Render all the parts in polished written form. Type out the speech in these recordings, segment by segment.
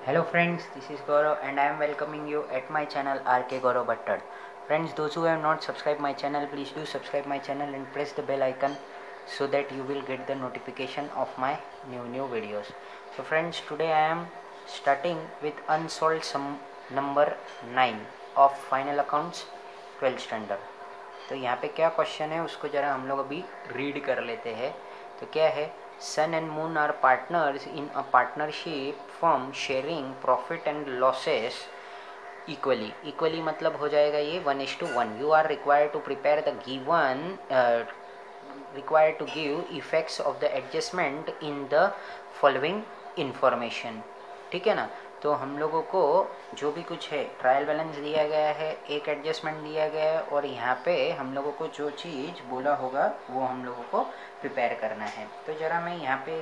Hello friends, this is Gaurav and I am welcoming you at my channel RK Gaurav Bhattad. Friends, those who have not subscribed my channel, please do subscribe my channel and press the bell icon so that you will get the notification of my new videos. So friends, today I am starting with unsolved sum number 9 of final accounts 12th standard. तो यहाँ पे क्या question है उसको जरा हम लोग अभी रीड कर लेते हैं. तो क्या है, sun and moon are partners in a partnership firm sharing profit and losses equally मतलब हो जाएगा ये 1:1. You are required to prepare the given required to give effects of the adjustment in the following information. ठीक है ना. तो हम लोगों को जो भी कुछ है ट्रायल बैलेंस दिया गया है, एक एडजस्टमेंट दिया गया है और यहाँ पे हम लोगों को जो चीज़ बोला होगा वो हम लोगों को प्रिपेयर करना है. तो ज़रा मैं यहाँ पे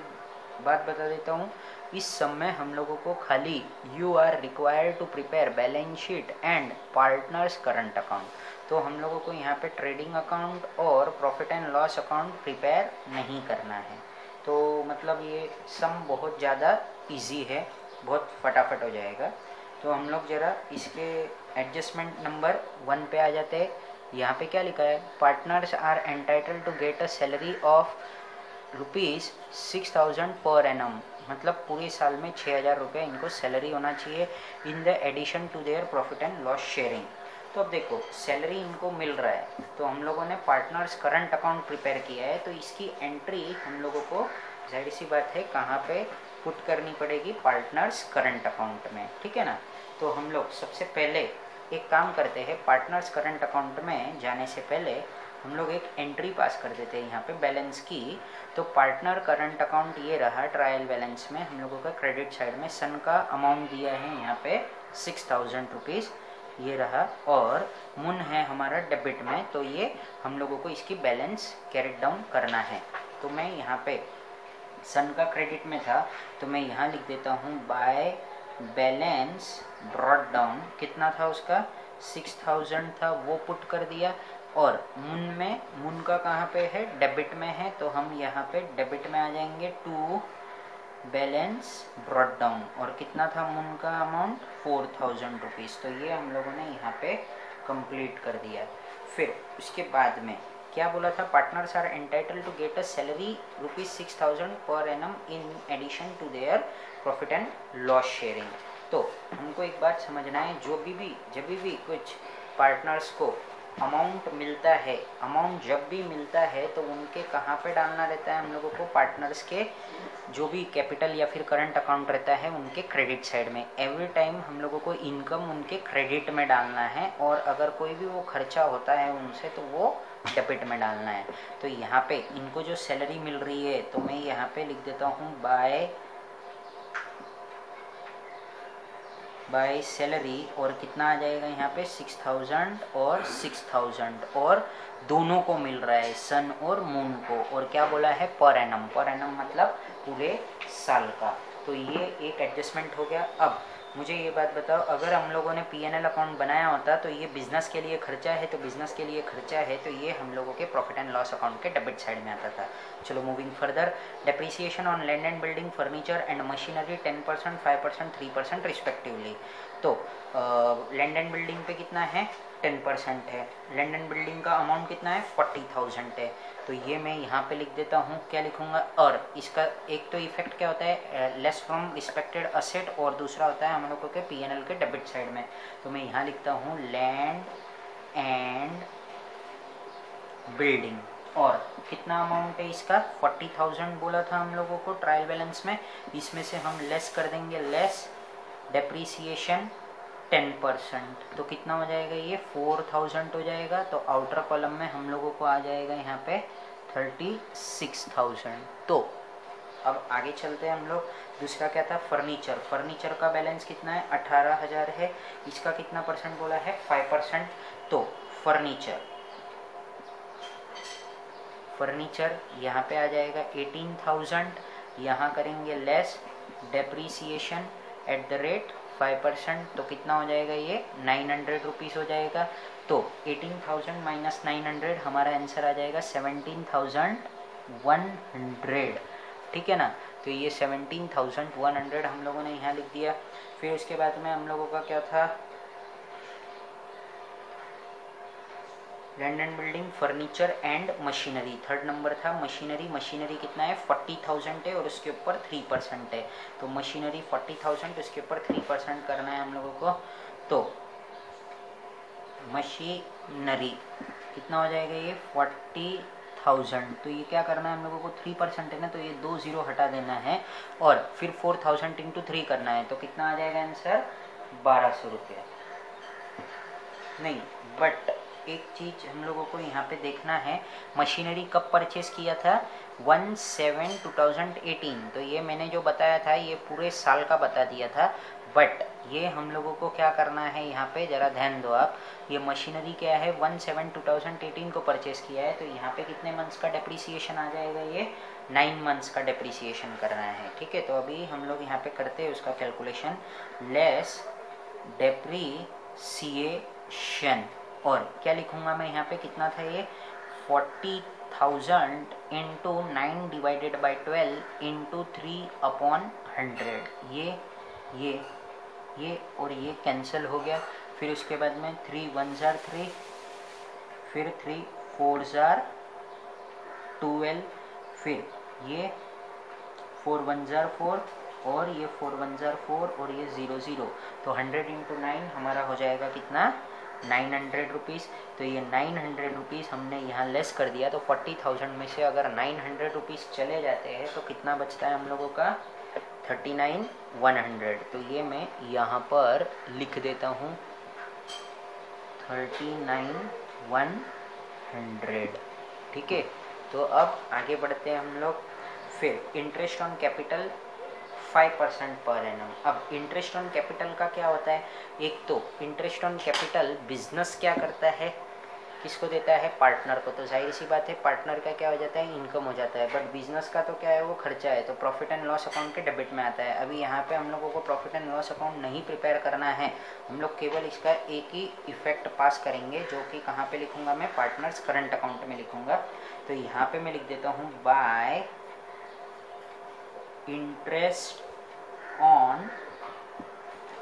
बात बता देता हूँ. इस समय हम लोगों को खाली you are required to prepare balance sheet and partners current account. तो हम लोगों को यहाँ पे ट्रेडिंग अकाउंट और profit and loss account prepare नहीं करना है. तो मतलब ये सम बहुत ज़्यादा ईजी है, बहुत फटाफट हो जाएगा. तो हम लोग ज़रा इसके एडजस्टमेंट नंबर 1 पे आ जाते हैं. यहाँ पे क्या लिखा है, partners are entitled to get a salary of ₹6,000 per annum. मतलब पूरे साल में 6,000 रुपये इनको सैलरी होना चाहिए in the addition to their profit and loss sharing. तो अब देखो सैलरी इनको मिल रहा है तो हम लोगों ने पार्टनर्स करंट अकाउंट प्रिपेयर किया है. तो इसकी एंट्री हम लोगों को जाहिर सी बात है कहाँ पे पुट करनी पड़ेगी, पार्टनर्स करंट अकाउंट में. ठीक है ना. तो हम लोग सबसे पहले एक काम करते हैं, पार्टनर्स करंट अकाउंट में जाने से पहले हम लोग एक एंट्री पास कर देते हैं यहाँ पे बैलेंस की. तो पार्टनर करंट अकाउंट ये रहा ट्रायल बैलेंस में हम लोगों का. क्रेडिट साइड में सन का अमाउंट दिया है यहाँ पे 6,000 रुपीज़ ये रहा और मून है हमारा डेबिट में. तो ये हम लोगों को इसकी बैलेंस कैरेट डाउन करना है. तो मैं यहाँ पे सन का क्रेडिट में था तो मैं यहाँ लिख देता हूँ बाय बैलेंस ब्रॉट डाउन. कितना था उसका 6,000 था, वो पुट कर दिया. और मून का कहाँ पे है, डेबिट में है. तो हम यहाँ पे डेबिट में आ जाएंगे टू बैलेंस ब्रॉट डाउन. और कितना था मून का अमाउंट 4,000 रुपीज़. तो ये हम लोगों ने यहाँ पे कंप्लीट कर दिया. फिर उसके बाद में क्या बोला था, partners are entitled to get a salary ₹6,000 per annum in addition to their profit and loss sharing. तो हमको एक बात समझना है, जब भी कुछ पार्टनर्स को अमाउंट मिलता है, अमाउंट जब भी मिलता है तो उनके कहाँ पे डालना रहता है हम लोगों को, पार्टनर्स के जो भी कैपिटल या फिर करंट अकाउंट रहता है उनके क्रेडिट साइड में. एवरी टाइम हम लोगों को इनकम उनके क्रेडिट में डालना है और अगर कोई भी वो खर्चा होता है उनसे तो वो डेबिट में डालना है. तो यहाँ पे इनको जो सैलरी मिल रही है तो मैं यहाँ पे लिख देता हूँ बाय सैलरी. और कितना आ जाएगा यहाँ पे 6,000 और 6,000 और दोनों को मिल रहा है सन और मून को. और क्या बोला है, पर एनम. पर एनम मतलब पूरे साल का. तो ये एक एडजस्टमेंट हो गया. अब मुझे ये बात बताओ, अगर हम लोगों ने P&L अकाउंट बनाया होता तो ये बिजनेस के लिए खर्चा है, तो बिजनेस के लिए खर्चा है तो ये हम लोगों के प्रॉफिट एंड लॉस अकाउंट के डेबिट साइड में आता था. चलो moving further. Depreciation on land and building, furniture and machinery 10%, 5%, 3% respectively. तो लैंड एंड बिल्डिंग पे कितना है 10% है. लैंड एंड बिल्डिंग का अमाउंट कितना है 40,000 है. तो ये मैं यहाँ पे लिख देता हूँ, क्या लिखूँगा, और इसका एक तो इफेक्ट क्या होता है, लेस फ्रॉम रिस्पेक्टेड असेट, और दूसरा होता है हम लोगों के P&L के डेबिट साइड में. तो मैं यहाँ लिखता हूँ लैंड एंड बिल्डिंग. और कितना अमाउंट है इसका 40,000 बोला था हम लोगों को ट्रायल बैलेंस में. इसमें से हम लेस कर देंगे, लेस डेप्रीसिएशन 10%. तो कितना हो जाएगा ये 4,000 हो जाएगा. तो आउटर कॉलम में हम लोगों को आ जाएगा यहाँ पे 36,000. तो अब आगे चलते हैं हम लोग. दूसरा क्या था, फर्नीचर. फर्नीचर का बैलेंस कितना है 18,000 है. इसका कितना परसेंट बोला है 5%. तो फर्नीचर यहाँ पे आ जाएगा 18,000. यहाँ करेंगे less depreciation at the rate 5%. तो कितना हो जाएगा ये 900 रुपीज़ हो जाएगा. तो 18,000 माइनस 900 हमारा आंसर आ जाएगा 17,100. ठीक है ना. तो ये 17,100 हम लोगों ने यहाँ लिख दिया। फिर उसके बाद में हम लोगों का क्या था, land and building, furniture and machinery. Third number था मशीनरी। मशीनरी कितना है 40,000 है और उसके ऊपर 3% है, तो मशीनरी 40,000 उसके ऊपर 3% करना है हम लोगों को। तो मशीनरी कितना हो जाएगा ये 40,000, तो ये क्या करना है हम लोगों को 3% है ना, तो ये 2 0 हटा देना है और फिर 4,000 इंटू 3 करना है, तो कितना आ जाएगा आंसर 1200 रुपये। नहीं, बट एक चीज हम लोगों को यहाँ पे देखना है, मशीनरी कब परचेस किया था 1/7/2018, तो ये मैंने जो बताया था ये पूरे साल का बता दिया था। बट ये हम लोगों को क्या करना है यहाँ पे जरा ध्यान दो आप, ये मशीनरी क्या है 1/7/2018 को परचेस किया है, तो यहाँ पे कितने मंथ्स का डेप्रिसिएशन आ जाएगा, ये 9 मंथ्स का डेप्रिसिएशन करना है। ठीक है, तो अभी हम लोग यहाँ पे करते हैं उसका कैलकुलेशन, लेस डेप्रिसिएशन, और क्या लिखूंगा मैं यहाँ पे, कितना था ये 40,000 इंटू 9 डिवाइडेड बाई 12 इंटू 3/100, ये और ये कैंसिल हो गया। फिर उसके बाद में 3 1 3, फिर 3 4 12, फिर ये 4 1 4 और ये 4 1 4 और ये 0 0, तो 100 इंटू 9 हमारा हो जाएगा कितना 900 रुपीज़। तो ये 900 रुपीज़ हमने यहाँ लेस कर दिया, तो 40,000 में से अगर 900 रुपीज़ चले जाते हैं तो कितना बचता है हम लोगों का 39,100। तो ये मैं यहाँ पर लिख देता हूँ 39,100। ठीक है, तो अब आगे बढ़ते हैं हम लोग। फिर interest on capital 5% per annum. अब इंटरेस्ट ऑन कैपिटल का क्या होता है, एक तो इंटरेस्ट ऑन कैपिटल बिजनेस क्या करता है, किसको देता है पार्टनर को, तो जाहिर सी बात है पार्टनर का क्या हो जाता है इनकम हो जाता है, बट बिजनेस का तो क्या है वो खर्चा है, तो प्रॉफिट एंड लॉस अकाउंट के डेबिट में आता है। अभी यहाँ पे हम लोगों को प्रॉफिट एंड लॉस अकाउंट नहीं प्रिपेयर करना है, हम लोग केवल इसका एक ही इफेक्ट पास करेंगे, जो कि कहाँ पे लिखूंगा मैं पार्टनर्स करंट अकाउंट में लिखूंगा। तो यहाँ पे मैं लिख देता हूँ बाय इंटरेस्ट ऑन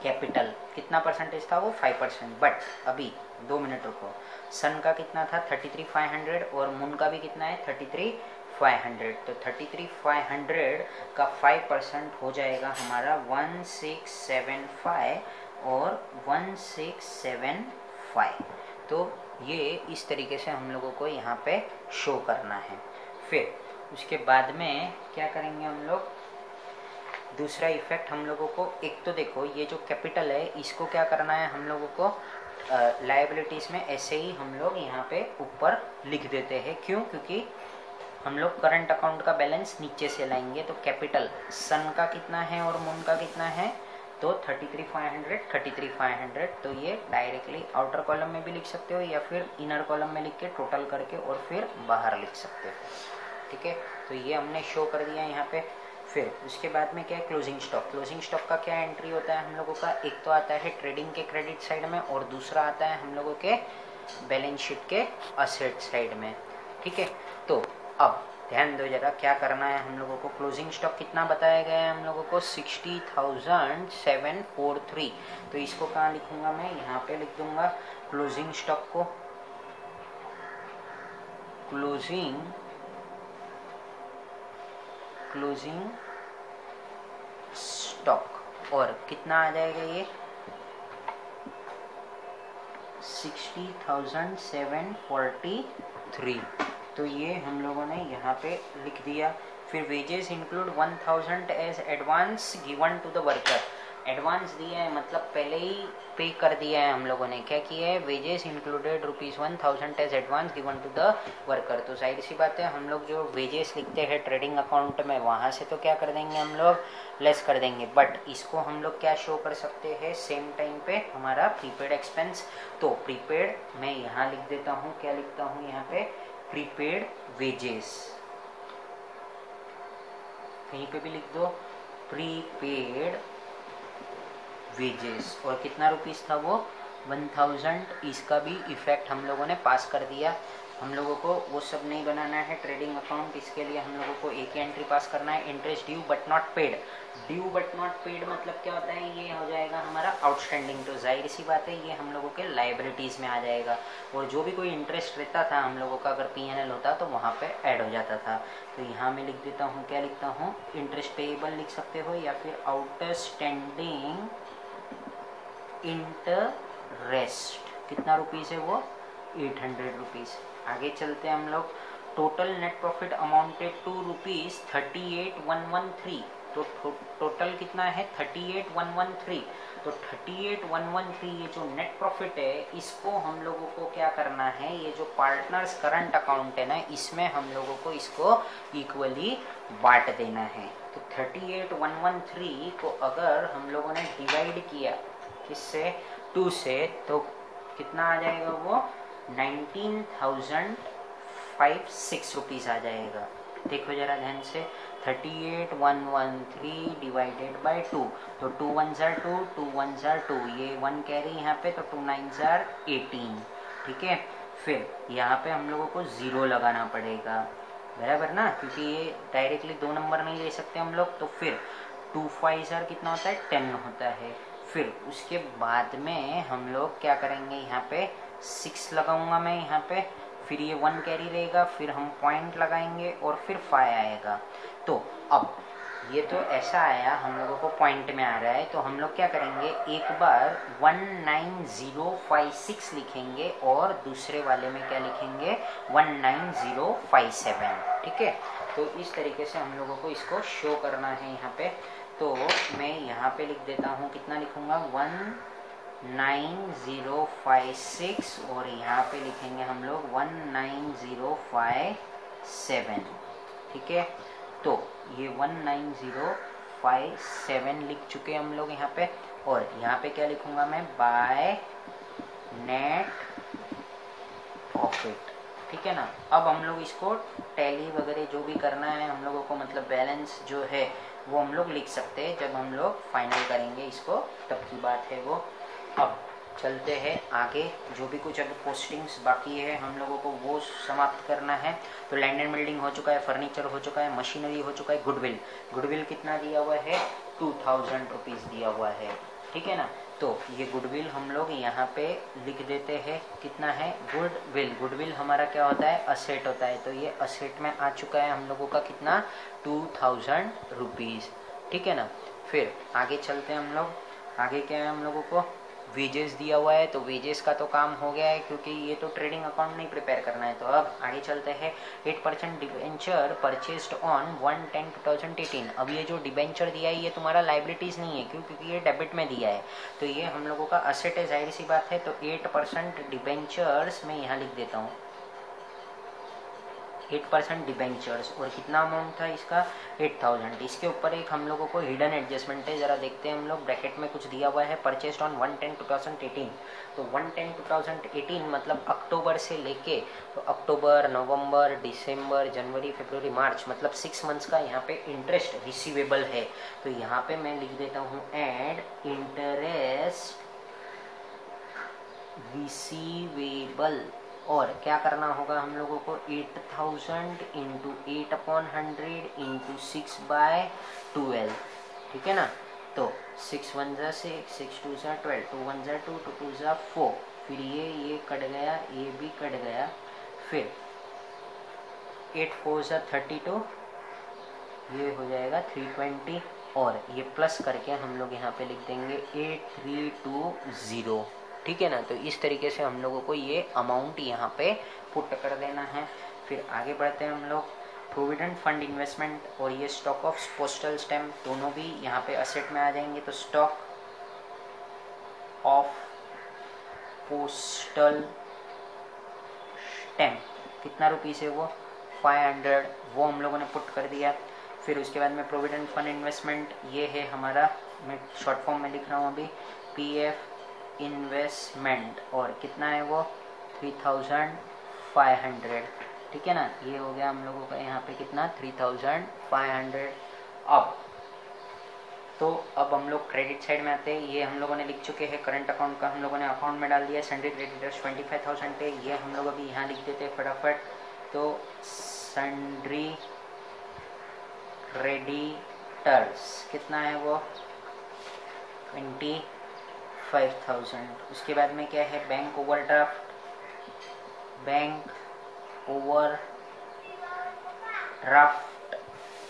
कैपिटल, कितना परसेंटेज था वो 5%, बट अभी 2 मिनट रुको, सन का कितना था 33,500 और मून का भी कितना है 33,500, तो 33,500 का 5% हो जाएगा हमारा 1675 और 1675। तो ये इस तरीके से हम लोगों को यहाँ पे शो करना है। फिर उसके बाद में क्या करेंगे हम लोग, दूसरा इफेक्ट हम लोगों को, एक तो देखो ये जो कैपिटल है इसको क्या करना है हम लोगों को लायबिलिटीज़ में ऐसे ही हम लोग यहाँ पे ऊपर लिख देते हैं, क्यों, क्योंकि हम लोग करंट अकाउंट का बैलेंस नीचे से लाएंगे। तो कैपिटल सन का कितना है और मून का कितना है, तो 33,500, तो ये डायरेक्टली आउटर कॉलम में भी लिख सकते हो या फिर इनर कॉलम में लिख के टोटल करके और फिर बाहर लिख सकते हो। ठीक है, तो ये हमने शो कर दिया यहाँ पे। फिर उसके बाद में क्या है क्लोजिंग स्टॉक। क्लोजिंग स्टॉक का क्या एंट्री होता है हम लोगों का, एक तो आता है ट्रेडिंग के क्रेडिट साइड में और दूसरा आता है हम लोगों के बैलेंस शीट के असेट साइड में। ठीक है, तो अब ध्यान दो जरा क्या करना है हम लोगों को। क्लोजिंग स्टॉक कितना बताया गया है हम लोगों को 60,743, तो इसको कहाँ लिखूंगा मैं, यहाँ पे लिख दूंगा क्लोजिंग स्टॉक को, क्लोजिंग स्टॉक, और कितना आ जाएगा ये 60,743, तो ये हम लोगों ने यहाँ पे लिख दिया। फिर wages include 1,000 as advance given to the worker, advance दिया है मतलब पहले ही पे कर दिया है हम लोगों ने, क्या किया है wages included ₹1,000 as advance given to the worker. तो जाहिर सी बात है हम लोग जो वेजेस लिखते हैं ट्रेडिंग अकाउंट में वहाँ से तो क्या कर देंगे हम लोग लेस कर देंगे, बट इसको हम लोग क्या शो कर सकते हैं सेम टाइम पे हमारा प्रीपेड एक्सपेंस। तो प्रीपेड मैं यहाँ लिख देता हूँ, क्या लिखता हूँ यहाँ पे प्रीपेड वेजेस, कहीं पे भी लिख दो प्रीपेड वेजेस, और कितना रुपीस था वो 1,000, इसका भी इफेक्ट हम लोगों ने पास कर दिया। हम लोगों को वो सब नहीं बनाना है ट्रेडिंग अकाउंट। इसके लिए हम लोगों को एक ही एंट्री पास करना है, interest due but not paid. Due but not paid मतलब क्या होता है, ये हो जाएगा हमारा आउटस्टैंडिंग। तो जाहिर सी बात है ये हम लोगों के लाइबिलिटीज़ में आ जाएगा, और जो भी कोई इंटरेस्ट रहता था हम लोगों का अगर P&L होता तो वहाँ पे ऐड हो जाता था। तो यहाँ मैं लिख देता हूँ, क्या लिखता हूँ, इंटरेस्ट पेएबल लिख सकते हो, या फिर आउटस्टैंडिंग इंटरेस्ट। कितना रुपीज़ है वो, 800 रुपीज़। आगे चलते हैं हम लोग। Total net profit amounted to rupees 38,113। तो टोटल कितना है, 38,113। तो 38,113 ये जो नेट प्रॉफिट है, इसको हम लोगों को क्या करना है, ये जो पार्टनर्स करंट अकाउंट है ना, इसमें हम लोगों को इसको इक्वली बांट देना है। तो 38,113 को अगर हम लोगों ने डिवाइड किया किससे, 2 से, तो कितना आ जाएगा वो, 19,056 रुपीज़ आ जाएगा। देखो जरा ध्यान से, 38,113 डिवाइडेड बाई 2, तो 2 1 जार 2, 2 1 जार 2, ये 1 कैरी यहाँ पे, तो 2 9 जार 18। ठीक है, फिर यहाँ पे हम लोगों को 0 लगाना पड़ेगा, बराबर ना, क्योंकि ये डायरेक्टली 2 नंबर नहीं ले सकते हम लोग। तो फिर 2 5 जार कितना होता है, 10 होता है। फिर उसके बाद में हम लोग क्या करेंगे, यहाँ पे 6 लगाऊंगा मैं यहाँ पे, फिर ये 1 कैरी रहेगा, फिर हम पॉइंट लगाएंगे और फिर 5 आएगा। तो अब ये तो ऐसा आया, हम लोगों को पॉइंट में आ रहा है, तो हम लोग क्या करेंगे, एक बार 19056 लिखेंगे और दूसरे वाले में क्या लिखेंगे, 19057। ठीक है, तो इस तरीके से हम लोगों को इसको शो करना है यहाँ पे। तो मैं यहाँ पे लिख देता हूँ, कितना लिखूँगा, 19056, और यहाँ पे लिखेंगे हम लोग 19057। ठीक है, तो ये 19057 लिख चुके हम लोग यहाँ पे, और यहाँ पे क्या लिखूँगा मैं, बाय नेट प्रॉफिट। ठीक है ना। अब हम लोग इसको टैली वगैरह जो भी करना है हम लोगों को, मतलब बैलेंस जो है वो हम लोग लिख सकते हैं जब हम लोग फाइनल करेंगे इसको, तब की बात है वो। अब चलते हैं आगे, जो भी कुछ अभी पोस्टिंग्स बाकी है हम लोगों को वो समाप्त करना है। तो लैंड एंड बिल्डिंग हो चुका है, फर्नीचर हो चुका है, मशीनरी हो चुका है, गुडविल कितना दिया हुआ है, 2000 रुपीज़ दिया हुआ है। ठीक है ना। तो ये गुडविल हम लोग यहाँ पे लिख देते हैं, कितना है, गुडविल हमारा क्या होता है, असेट होता है। तो ये असेट में आ चुका है हम लोगों का कितना, 2000 रुपीज़। ठीक है ना। फिर आगे चलते हैं हम लोग, आगे क्या है, हम लोगों को वेजेस दिया हुआ है, तो वेजेस का तो काम हो गया है क्योंकि ये तो ट्रेडिंग अकाउंट नहीं प्रिपेयर करना है। तो अब आगे चलते हैं, 8% डिबेंचर परचेस्ड ऑन 1/10/2018। अब ये जो डिबेंचर दिया है ये तुम्हारा लाइबिलिटीज़ नहीं है, क्यों, क्योंकि ये डेबिट में दिया है, तो ये हम लोगों का असेट है, जाहिर सी बात है। तो 8% डिबेंचर्स मैं यहाँ लिख देता हूँ, 8% डिबेंचर्स, और कितना अमाउंट था इसका, 8000। इसके ऊपर एक हम लोगों को हिडन एडजस्टमेंट है, जरा देखते हैं हम लोग। ब्रैकेट में कुछ दिया हुआ है, परचेस्ड ऑन 1/10/2018। तो 1/10/2018 मतलब अक्टूबर से लेके, तो अक्टूबर, नवंबर, दिसंबर, जनवरी, फरवरी, मार्च, मतलब 6 मंथ्स का यहाँ पे इंटरेस्ट रिसीवेबल है। तो यहाँ पे मैं लिख देता हूँ, एड इंटरेस्ट रिसीवेबल, और क्या करना होगा हम लोगों को, 8000 इंटू 8/100 इंटू 6/12। ठीक है ना। तो 6 1 ज़ा 6, 6 2 ज़ा 12, 2 1 ज़ा 2, 2 2 ज़ा 4, फिर ये कट गया, ये भी कट गया, फिर 8 4 ज़ा 32, ये हो जाएगा 320, और ये प्लस करके हम लोग यहाँ पे लिख देंगे 8320। ठीक है ना। तो इस तरीके से हम लोगों को ये अमाउंट यहाँ पे पुट कर देना है। फिर आगे बढ़ते हैं हम लोग, प्रोविडेंट फंड इन्वेस्टमेंट और ये स्टॉक ऑफ पोस्टल स्टैम्प दोनों भी यहाँ पे असेट में आ जाएंगे। तो स्टॉक ऑफ पोस्टल स्टैम्प कितना रुपीस है वो, 500, वो हम लोगों ने पुट कर दिया। फिर उसके बाद में प्रोविडेंट फंड इन्वेस्टमेंट, ये है हमारा, मैं शॉर्ट फॉर्म में लिख रहा हूँ अभी, PF इन्वेस्टमेंट, और कितना है वो, 3500। ठीक है ना। ये हो गया हम लोगों का यहाँ पे कितना, 3500। अब तो अब हम लोग क्रेडिट साइड में आते हैं। ये हम लोगों ने लिख चुके हैं, करंट अकाउंट का हम लोगों ने अकाउंट में डाल दिया, सन्ड्री क्रेडिटर्स 25,000 है, ये हम लोग अभी यहाँ लिख देते हैं फटाफट। तो सन्ड्री क्रेडिटर्स कितना है वो 25,000। उसके बाद में क्या है, बैंक ओवरड्राफ्ट, बैंक ओवरड्राफ्ट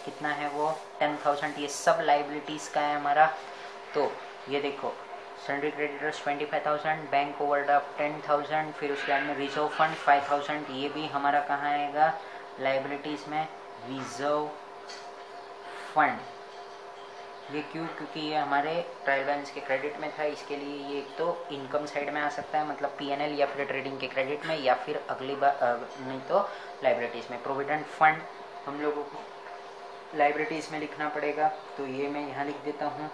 कितना है वो 10,000। ये सब लाइबिलिटीज़ का है हमारा। तो ये देखो सन्ड्री क्रेडिटर्स 25,000, बैंक ओवरड्राफ्ट 10,000, फिर उसके बाद में रिजर्व फंड 5,000, ये भी हमारा कहाँ आएगा लाइबिलिटीज़ में, रिजर्व फंड। ये क्यों, क्योंकि ये हमारे ट्रायल बैलेंस के क्रेडिट में था, इसके लिए ये एक तो इनकम साइड में आ सकता है, मतलब P&L या फिर ट्रेडिंग के क्रेडिट में, या फिर अगली बार नहीं तो लाइबिलिटीज़ में। प्रोविडेंट फंड हम लोगों को लाइबिलिटीज़ में लिखना पड़ेगा, तो ये मैं यहाँ लिख देता हूँ,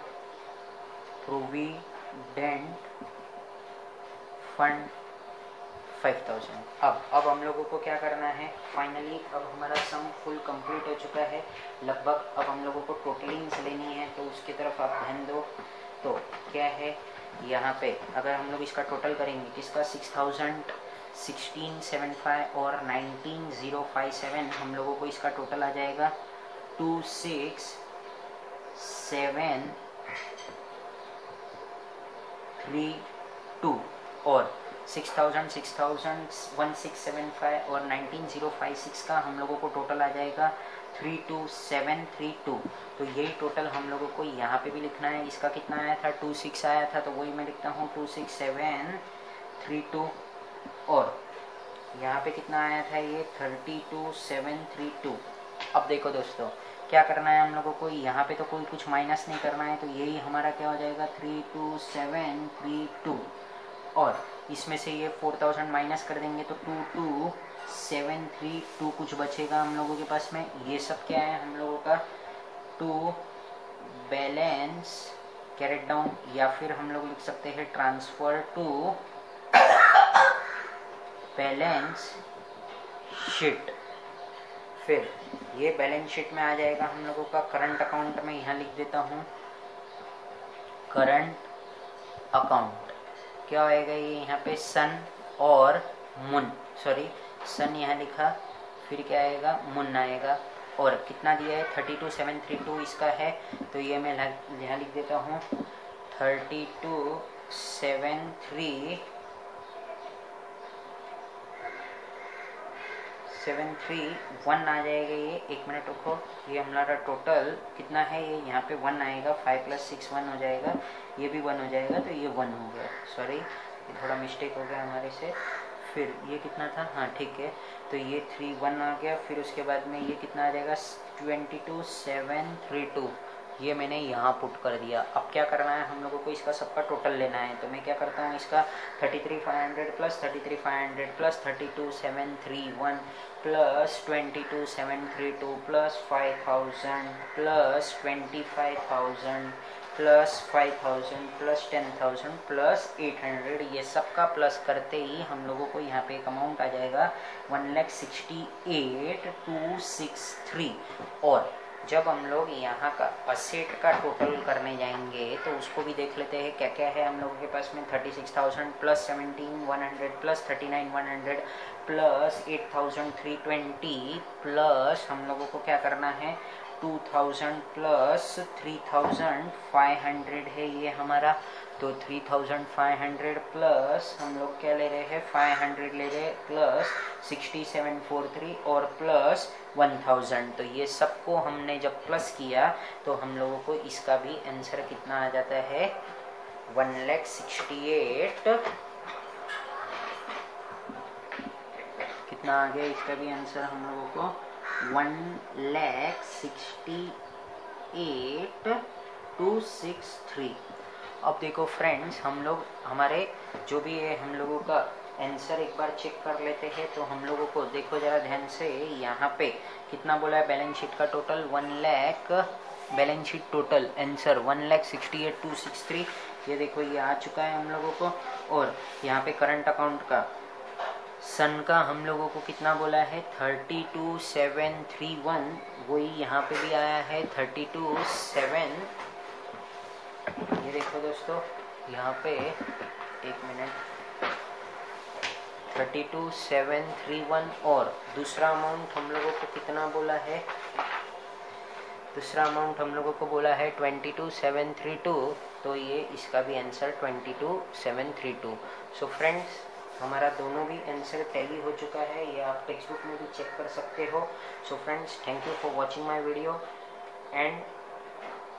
प्रोविडेंट फंड 5,000। अब हम लोगों को क्या करना है, फाइनली अब हमारा सम फुल कंप्लीट हो चुका है लगभग। अब हम लोगों को टोटलिंग्स लेनी है, तो उसकी तरफ आप ध्यान दो। तो क्या है यहाँ पे, अगर हम लोग इसका टोटल करेंगे, किसका 6,000, 1675 और 19,057, हम लोगों को इसका टोटल आ जाएगा 26,732 और 6,000, 1675 और 19,056 का हम लोगों को टोटल आ जाएगा 32,732। तो यही टोटल हम लोगों को यहाँ पे भी लिखना है। इसका कितना आया था 26 आया था, तो वही मैं लिखता हूँ 26,732 और यहाँ पे कितना आया था ये 32,732। अब देखो दोस्तों क्या करना है हम लोगों को, यहाँ पे तो कोई कुछ माइनस नहीं करना है, तो यही हमारा क्या हो जाएगा 32,732 और इसमें से ये 4,000 माइनस कर देंगे तो 22,732 कुछ बचेगा हम लोगों के पास में। ये सब क्या है हम लोगों का टू बैलेंस कैरेट डाउन, या फिर हम लोग लिख सकते हैं ट्रांसफर टू बैलेंस शीट। फिर ये बैलेंस शीट में आ जाएगा हम लोगों का करंट अकाउंट में, यहाँ लिख देता हूँ करंट अकाउंट। क्या आएगा ये यहाँ पे सन और मून, सॉरी सन यहाँ लिखा, फिर क्या आएगा मून आएगा, और कितना दिया है 32,732 इसका है, तो ये मैं यहाँ लिख देता हूँ 32,731 आ जाएगा ये। एक मिनट रुको, ये हमारा टोटल कितना है, ये यहाँ पे 1 आएगा, 5 + 6 1 हो जाएगा, ये भी 1 हो जाएगा, तो ये 1 हो गया, सॉरी ये थोड़ा मिस्टेक हो गया हमारे से। फिर ये कितना था, हाँ ठीक है, तो ये 3 1 आ गया, फिर उसके बाद में ये कितना आ जाएगा 22,732, ये मैंने यहाँ पुट कर दिया। अब क्या करना है हम लोगों को, इसका सबका टोटल लेना है, तो मैं क्या करता हूँ इसका 33,500 + 33,500 + 32,731 + 22,732 + 5,000 + 25,000 + 5,000 + 10,000 + 800, ये सब का प्लस करते ही हम लोगों को यहाँ पे एक अमाउंट आ जाएगा 1,68,263। और जब हम लोग यहाँ का असेट का टोटल करने जाएंगे तो उसको भी देख लेते हैं क्या क्या है हम लोगों के पास में। 36,000 + 17,100 + 39,100 + 8,320 प्लस हम लोगों को क्या करना है 2,000 + 3,500 है ये हमारा, तो 3,500 प्लस हम लोग क्या ले रहे हैं 500 ले रहे हैं, प्लस 6743 और प्लस 1000। तो ये सबको हमने जब प्लस किया तो हम लोगों को इसका भी आंसर कितना आ जाता है 1,68,000। कितना आ गया इसका भी आंसर हम लोगों को 1,68,263। अब देखो फ्रेंड्स, हम लोग हमारे जो भी है हम लोगों का आंसर एक बार चेक कर लेते हैं। तो हम लोगों को देखो जरा ध्यान से, यहाँ पे कितना बोला है बैलेंस शीट का total 1 lakh, balance sheet total answer 1,68,263, ये देखो ये आ चुका है हम लोगों को। और यहाँ पे करंट अकाउंट का सन का हम लोगों को कितना बोला है 32,731, वही यहाँ पे भी आया है 32,732 ये देखो दोस्तों, यहाँ पे एक मिनट, 32,731 और दूसरा अमाउंट हम लोगों को कितना बोला है, दूसरा अमाउंट हम लोगों को बोला है 22,732, तो ये इसका भी आंसर 22,732। सो फ्रेंड्स, हमारा दोनों भी आंसर टैली हो चुका है, ये आप टेक्स्ट बुक में भी चेक कर सकते हो। So friends, thank you for watching my video and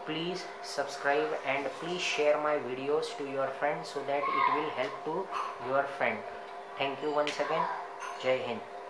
please subscribe and please share my videos to your friends so that it will help to your friend. Thank you once again. Jai Hind.